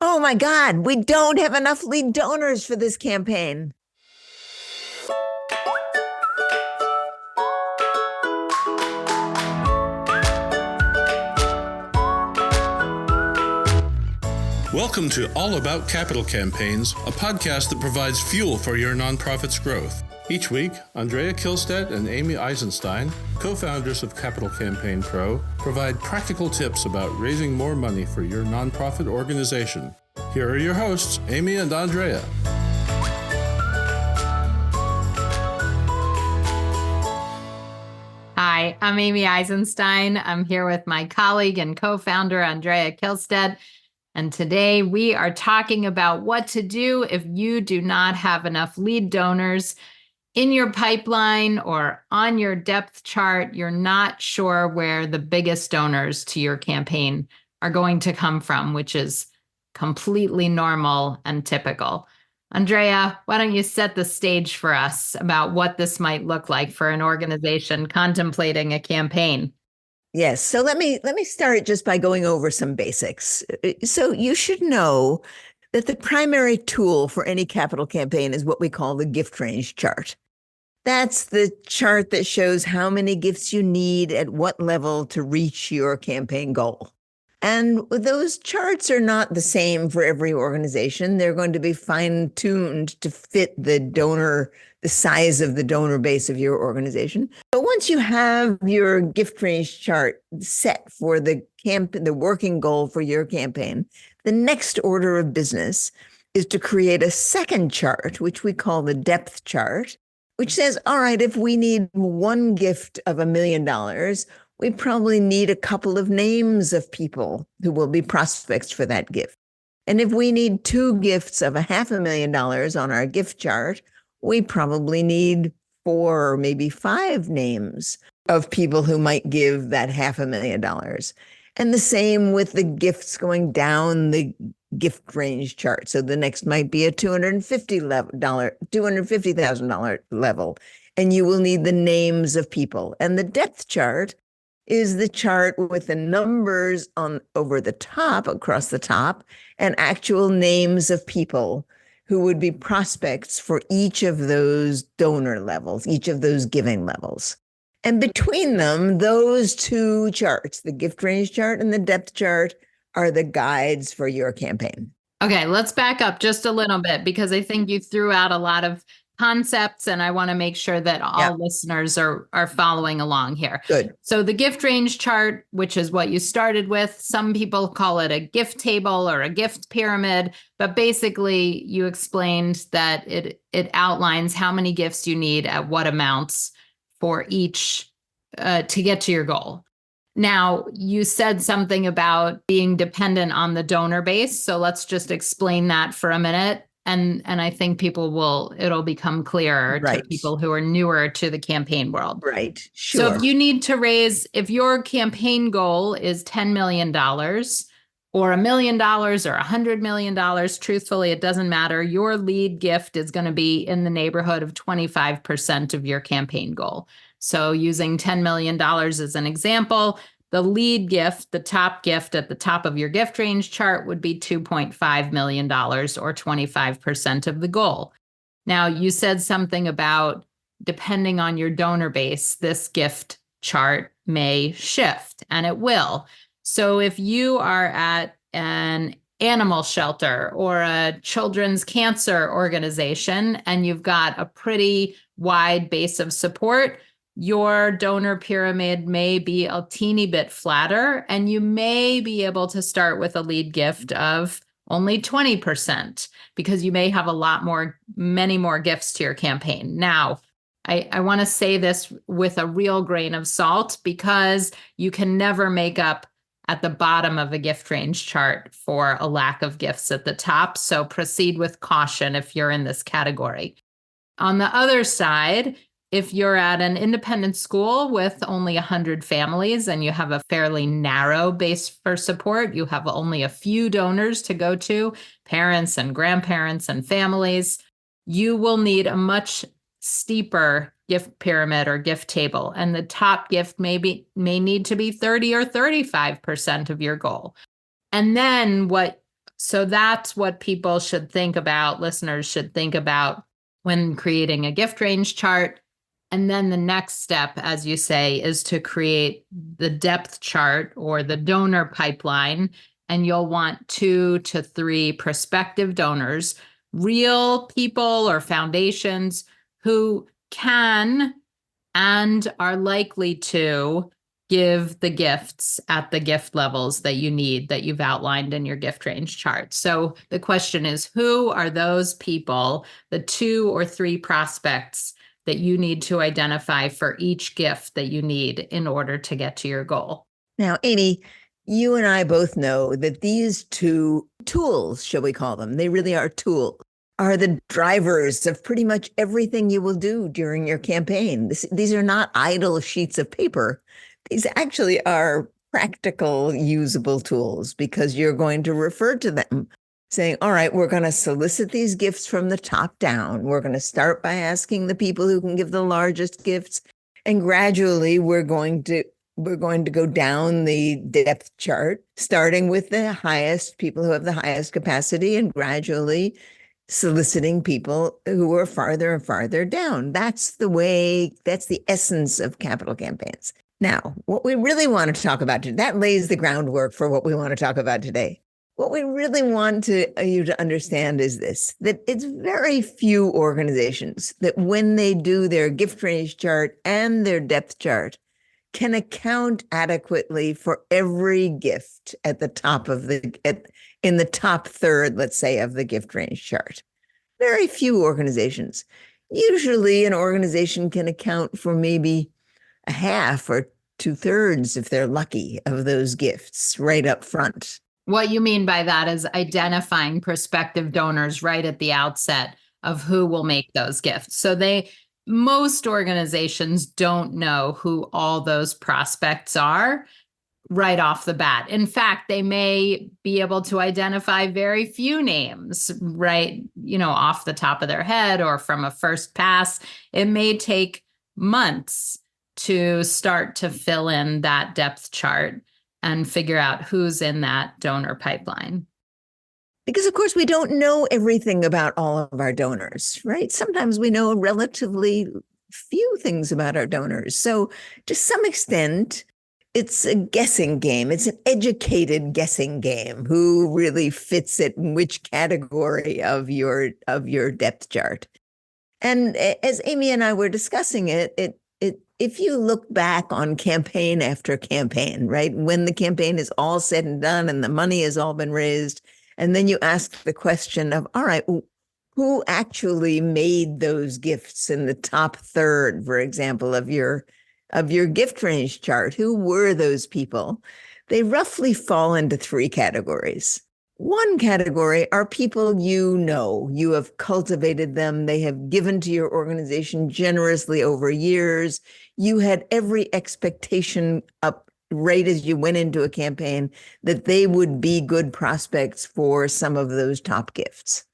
Oh my God, we don't have enough lead donors for this campaign. Welcome to All About Capital Campaigns, a podcast that provides fuel for your nonprofit's growth. Each week, Andrea Kihlstedt and Amy Eisenstein, co-founders of Capital Campaign Pro, provide practical tips about raising more money for your nonprofit organization. Here are your hosts, Amy and Andrea. Hi, I'm Amy Eisenstein. I'm here with my colleague and co-founder, Andrea Kihlstedt. And today we are talking about what to do if you do not have enough lead donors in your pipeline or on your depth chart. You're not sure where the biggest donors to your campaign are going to come from, which is completely normal and typical. Andrea, why don't you set the stage for us about what this might look like for an organization contemplating a campaign? Yes. So let me start just by going over some basics. So you should know that the primary tool for any capital campaign is what we call the gift range chart. That's the chart that shows how many gifts you need at what level to reach your campaign goal. And those charts are not the same for every organization. They're going to be fine-tuned to fit the size of the donor base of your organization. But once you have your gift range chart set for the working goal for your campaign, the next order of business is to create a second chart, which we call the depth chart, which says, all right, if we need one gift of $1 million, we probably need a couple of names of people who will be prospects for that gift. And if we need two gifts of $500,000 on our gift chart, we probably need 4 or maybe 5 names of people who might give that $500,000. And the same with the gifts going down the gift range chart. So the next might be a $250,000 level, and you will need the names of people. And the depth chart is the chart with the numbers over the top, across the top, and actual names of people who would be prospects for each of those donor levels, each of those giving levels. And between them, those two charts, the gift range chart and the depth chart, are the guides for your campaign. Okay, let's back up just a little bit because I think you threw out a lot of concepts and I want to make sure that all listeners are following along here. Good. So the gift range chart, which is what you started with, some people call it a gift table or a gift pyramid, but basically you explained that it outlines how many gifts you need at what amounts for each to get to your goal. Now, you said something about being dependent on the donor base. So let's just explain that for a minute. And I think it'll become clearer to people who are newer to the campaign world. Right. Sure. So if you need to if your campaign goal is $10 million or $1 million or $100 million, truthfully, it doesn't matter. Your lead gift is going to be in the neighborhood of 25% of your campaign goal. So using $10 million as an example, the lead gift, the top gift at the top of your gift range chart would be $2.5 million or 25% of the goal. Now, you said something about depending on your donor base, this gift chart may shift, and it will. So if you are at an animal shelter or a children's cancer organization and you've got a pretty wide base of support, your donor pyramid may be a teeny bit flatter, and you may be able to start with a lead gift of only 20% because you may have many more gifts to your campaign. Now, I want to say this with a real grain of salt because you can never make up at the bottom of a gift range chart for a lack of gifts at the top. So proceed with caution if you're in this category. On the other side, if you're at an independent school with only 100 families and you have a fairly narrow base for support, you have only a few donors to go to, parents and grandparents and families, you will need a much steeper gift pyramid or gift table. And the top gift may need to be 30 or 35% of your goal. And then So that's what people should think about, listeners should think about when creating a gift range chart. And then the next step, as you say, is to create the depth chart or the donor pipeline. And you'll want 2 to 3 prospective donors, real people or foundations who can and are likely to give the gifts at the gift levels that you need, that you've outlined in your gift range chart. So the question is, who are those people, the 2 or 3 prospects that you need to identify for each gift that you need in order to get to your goal? Now, Amy, you and I both know that these 2 tools, shall we call them, they really are tools, are the drivers of pretty much everything you will do during your campaign. These are not idle sheets of paper. These actually are practical, usable tools because you're going to refer to them saying, all right, we're going to solicit these gifts from the top down. We're going to start by asking the people who can give the largest gifts. And gradually we're going to go down the depth chart, starting with the highest people who have the highest capacity and gradually soliciting people who are farther and farther down. That's the essence of capital campaigns. Now, what we really want to talk about today, that lays the groundwork for what we want to talk about today. What we really want you to understand is this, that it's very few organizations that when they do their gift range chart and their depth chart can account adequately for every gift at the top of in the top third, let's say, of the gift range chart. Very few organizations. Usually an organization can account for maybe a half or 2/3, if they're lucky, of those gifts right up front. What you mean by that is identifying prospective donors right at the outset of who will make those gifts. So most organizations don't know who all those prospects are right off the bat. In fact, they may be able to identify very few names, right, off the top of their head or from a first pass. It may take months to start to fill in that depth chart and figure out who's in that donor pipeline. Because, of course, we don't know everything about all of our donors, right? Sometimes we know relatively few things about our donors. So to some extent, it's a guessing game. It's an educated guessing game. Who really fits it in which category of your depth chart? And as Amy and I were discussing it, if you look back on campaign after campaign, right, when the campaign is all said and done and the money has all been raised, and then you ask the question of, all right, who actually made those gifts in the top third, for example, of your gift range chart? Who were those people? They roughly fall into 3 categories. One category are people you have cultivated them. They have given to your organization generously over years. You had every expectation up right as you went into a campaign that they would be good prospects for some of those top gifts.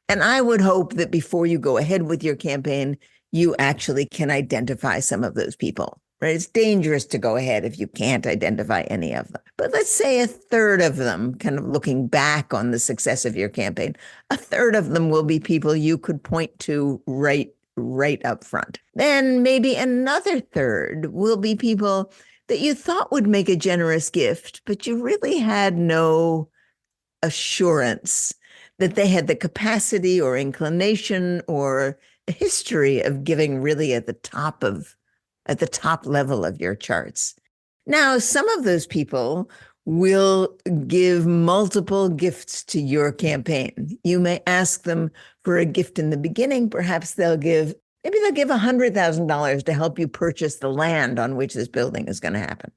And I would hope that before you go ahead with your campaign, you actually can identify some of those people. Right? It's dangerous to go ahead if you can't identify any of them. But let's say 1/3 of them, kind of looking back on the success of your campaign, 1/3 of them will be people you could point to right up front. Then maybe another 1/3 will be people that you thought would make a generous gift, but you really had no assurance that they had the capacity or inclination or a history of giving really at the top level of your charts. Now, some of those people will give multiple gifts to your campaign. You may ask them for a gift in the beginning. Perhaps they'll give $100,000 to help you purchase the land on which this building is going to happen.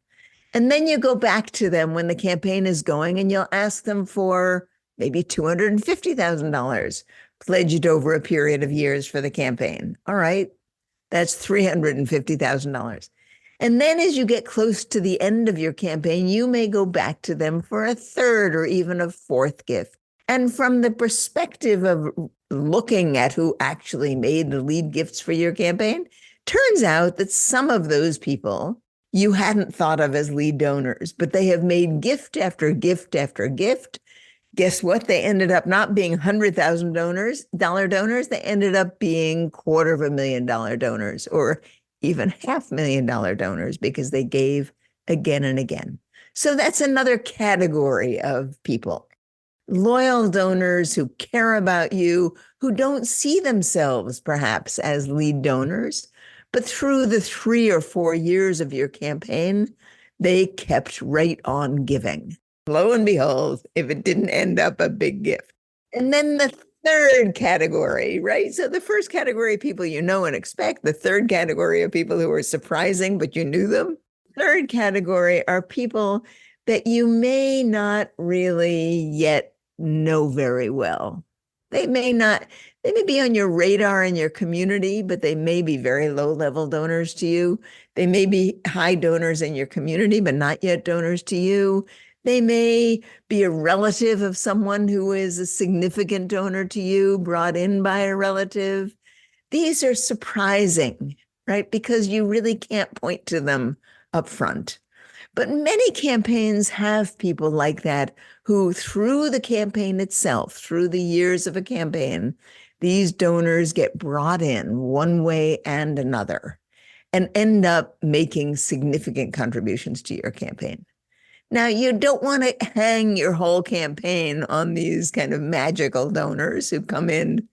And then you go back to them when the campaign is going and you'll ask them for maybe $250,000 pledged over a period of years for the campaign. All right. That's $350,000. And then as you get close to the end of your campaign, you may go back to them for a 3rd or even a 4th gift. And from the perspective of looking at who actually made the lead gifts for your campaign, turns out that some of those people you hadn't thought of as lead donors, but they have made gift after gift after gift. Guess what? They ended up not being $100,000 donors. They ended up being $250,000 donors, or even $500,000 donors, because they gave again and again. So that's another category of people. Loyal donors who care about you, who don't see themselves perhaps as lead donors, but through the 3 or 4 years of your campaign, they kept right on giving. Lo and behold, if it didn't end up a big gift. And then the third category, right? So the first category of people you know and expect, the third category of people who are surprising, but you knew them. Third category are people that you may not really yet know very well. They may be on your radar in your community, but they may be very low-level donors to you. They may be high donors in your community, but not yet donors to you. They may be a relative of someone who is a significant donor to you, brought in by a relative. These are surprising, right? Because you really can't point to them up front. But many campaigns have people like that who, through the campaign itself, through the years of a campaign, these donors get brought in one way and another and end up making significant contributions to your campaign. Now, you don't want to hang your whole campaign on these kind of magical donors who come in,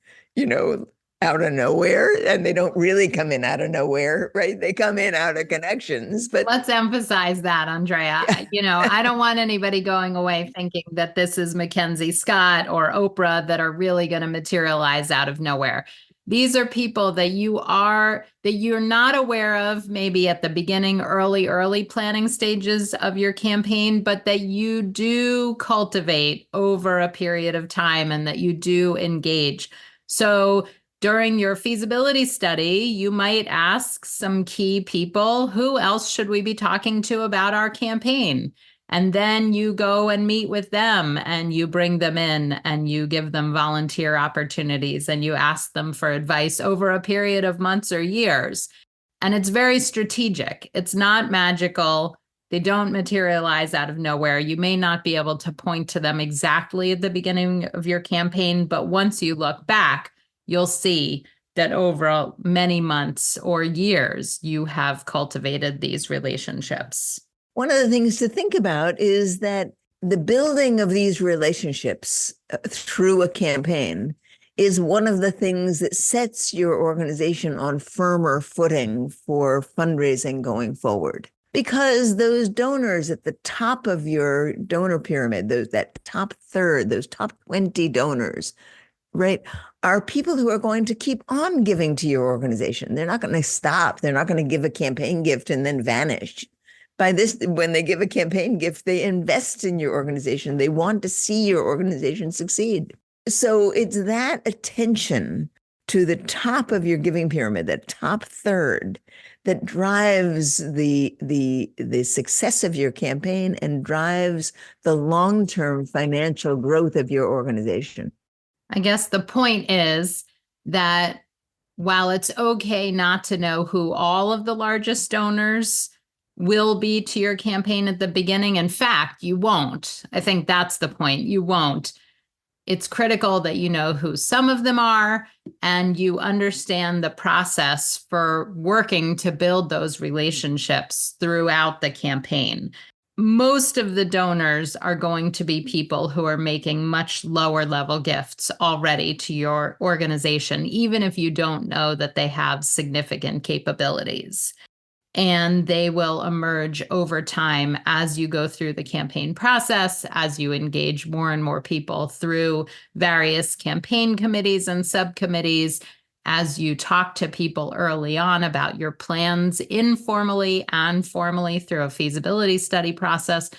out of nowhere, and they don't really come in out of nowhere, right? They come in out of connections. But let's emphasize that, Andrea. I don't want anybody going away thinking that this is Mackenzie Scott or Oprah that are really going to materialize out of nowhere. These are people that you're not aware of maybe at the beginning, early planning stages of your campaign, but that you do cultivate over a period of time and that you do engage. So during your feasibility study, you might ask some key people, who else should we be talking to about our campaign? And then you go and meet with them and you bring them in and you give them volunteer opportunities and you ask them for advice over a period of months or years. And it's very strategic. It's not magical. They don't materialize out of nowhere. You may not be able to point to them exactly at the beginning of your campaign, but once you look back, you'll see that over many months or years, you have cultivated these relationships. One of the things to think about is that the building of these relationships through a campaign is one of the things that sets your organization on firmer footing for fundraising going forward. Because those donors at the top of your donor pyramid, that top third, those top 20 donors, right, are people who are going to keep on giving to your organization. They're not going to stop. They're not going to give a campaign gift and then vanish. When they give a campaign gift, they invest in your organization. They want to see your organization succeed. So it's that attention to the top of your giving pyramid, that top third, that drives the success of your campaign and drives the long-term financial growth of your organization. I guess the point is that while it's okay not to know who all of the largest donors will be to your campaign at the beginning, in fact, you won't. I think that's the point. You won't. It's critical that you know who some of them are and you understand the process for working to build those relationships throughout the campaign. Most of the donors are going to be people who are making much lower level gifts already to your organization, even if you don't know that they have significant capabilities. And they will emerge over time as you go through the campaign process, as you engage more and more people through various campaign committees and subcommittees, as you talk to people early on about your plans informally and formally through a feasibility study process.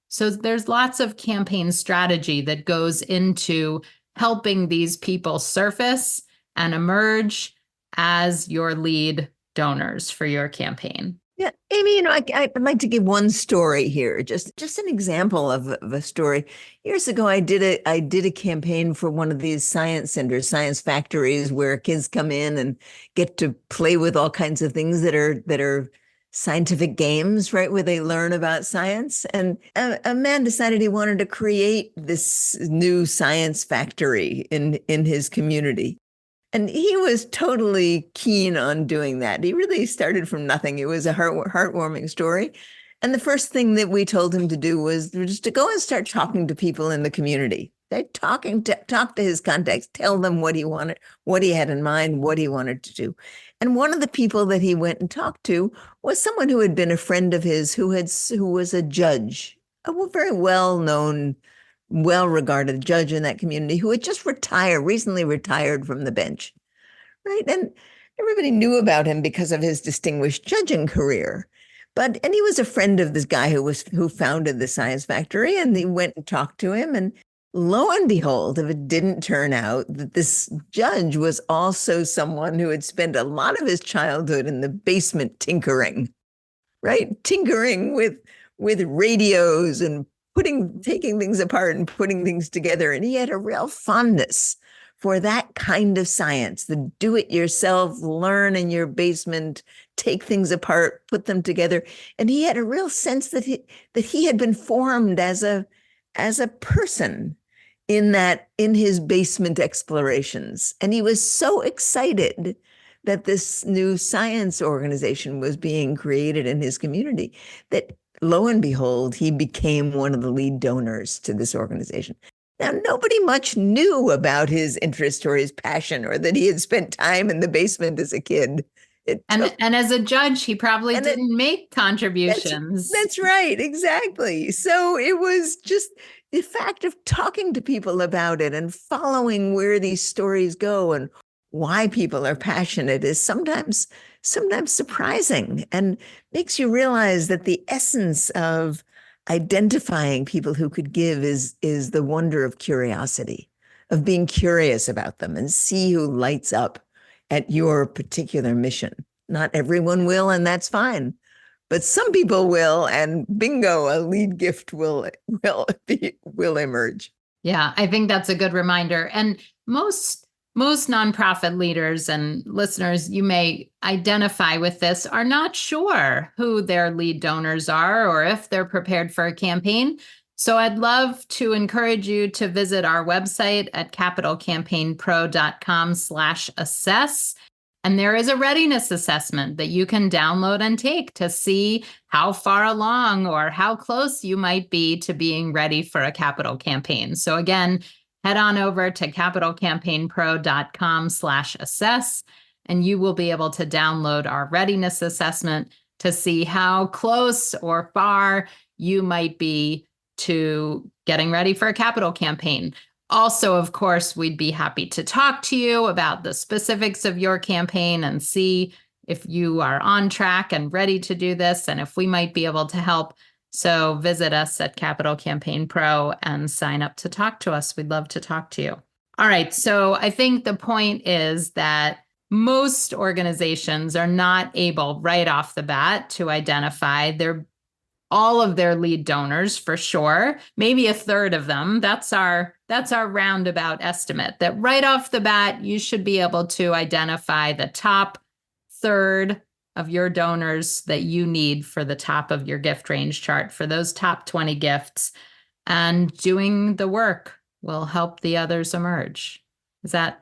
So there's lots of campaign strategy that goes into helping these people surface and emerge as your lead donors for your campaign. Yeah, Amy, I'd like to give one story here, just an example of a story. Years ago, I did a campaign for one of these science centers, science factories, where kids come in and get to play with all kinds of things that are scientific games, right, where they learn about science. And a man decided he wanted to create this new science factory in his community. And he was totally keen on doing that. He really started from nothing. It was a heartwarming story. And the first thing that we told him to do was just to go and start talking to people in the community. Talk to his contacts, tell them what he wanted, what he had in mind, what he wanted to do. And one of the people that he went and talked to was someone who had been a friend of his, who was a judge, a very well-known, well-regarded judge in that community, who had just recently retired from the bench, right? And everybody knew about him because of his distinguished judging career. And he was a friend of this guy who founded the Science Factory, and he went and talked to him. And lo and behold, if it didn't turn out that this judge was also someone who had spent a lot of his childhood in the basement tinkering, right? Tinkering with radios and taking things apart and putting things together. And he had a real fondness for that kind of science, the do-it-yourself, learn in your basement, take things apart, put them together. And he had a real sense that he had been formed as a person in his basement explorations. And he was so excited that this new science organization was being created in his community that, lo and behold, he became one of the lead donors to this organization. Now, nobody much knew about his interest or his passion, or that he had spent time in the basement as a kid. And as a judge, he probably didn't make contributions. That's right, exactly. So it was just the fact of talking to people about it and following where these stories go and why people are passionate is sometimes surprising, and makes you realize that the essence of identifying people who could give is the wonder of curiosity, of being curious about them and see who lights up at your particular mission. Not everyone will, and that's fine. But some people will, and bingo, a lead gift will emerge. Yeah, I think that's a good reminder. And most nonprofit leaders and listeners, you may identify with this, are not sure who their lead donors are or if they're prepared for a campaign. So I'd love to encourage you to visit our website at capitalcampaignpro.com/assess. And there is a readiness assessment that you can download and take to see how far along or how close you might be to being ready for a capital campaign. So again, head on over to capitalcampaignpro.com/assess, and you will be able to download our readiness assessment to see how close or far you might be to getting ready for a capital campaign. Also, of course, we'd be happy to talk to you about the specifics of your campaign and see if you are on track and ready to do this, and if we might be able to help. So visit us at Capital Campaign Pro and sign up to talk to us. We'd love to talk to you. All right. So I think the point is that most organizations are not able right off the bat to identify all of their lead donors, for sure. Maybe a third of them. That's our roundabout estimate, that right off the bat, you should be able to identify the top third of your donors that you need for the top of your gift range chart, for those top 20 gifts. And doing the work will help the others emerge.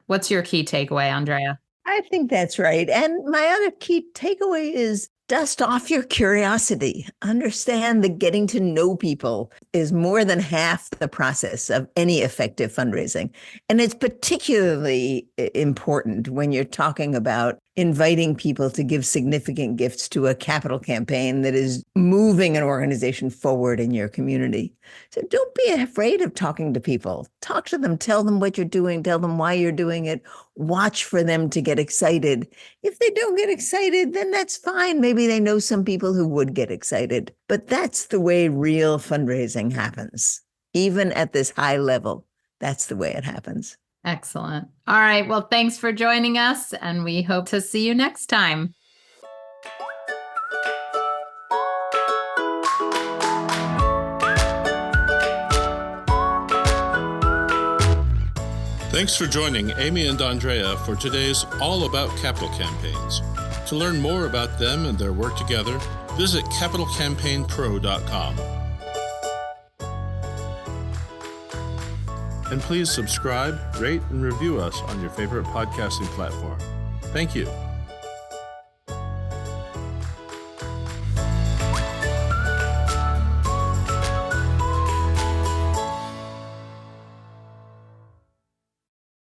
What's your key takeaway, Andrea? I think that's right. And my other key takeaway is dust off your curiosity. Understand that getting to know people is more than half the process of any effective fundraising. And it's particularly important when you're talking about inviting people to give significant gifts to a capital campaign that is moving an organization forward in your community. So don't be afraid of talking to people. Talk to them, tell them what you're doing, tell them why you're doing it, watch for them to get excited. If they don't get excited, then that's fine. Maybe they know some people who would get excited, but that's the way real fundraising happens. Even at this high level, that's the way it happens. Excellent. All right. Well, thanks for joining us, and we hope to see you next time. Thanks for joining Amy and Andrea for today's All About Capital Campaigns. To learn more about them and their work together, visit capitalcampaignpro.com. And please subscribe, rate, and review us on your favorite podcasting platform. Thank you.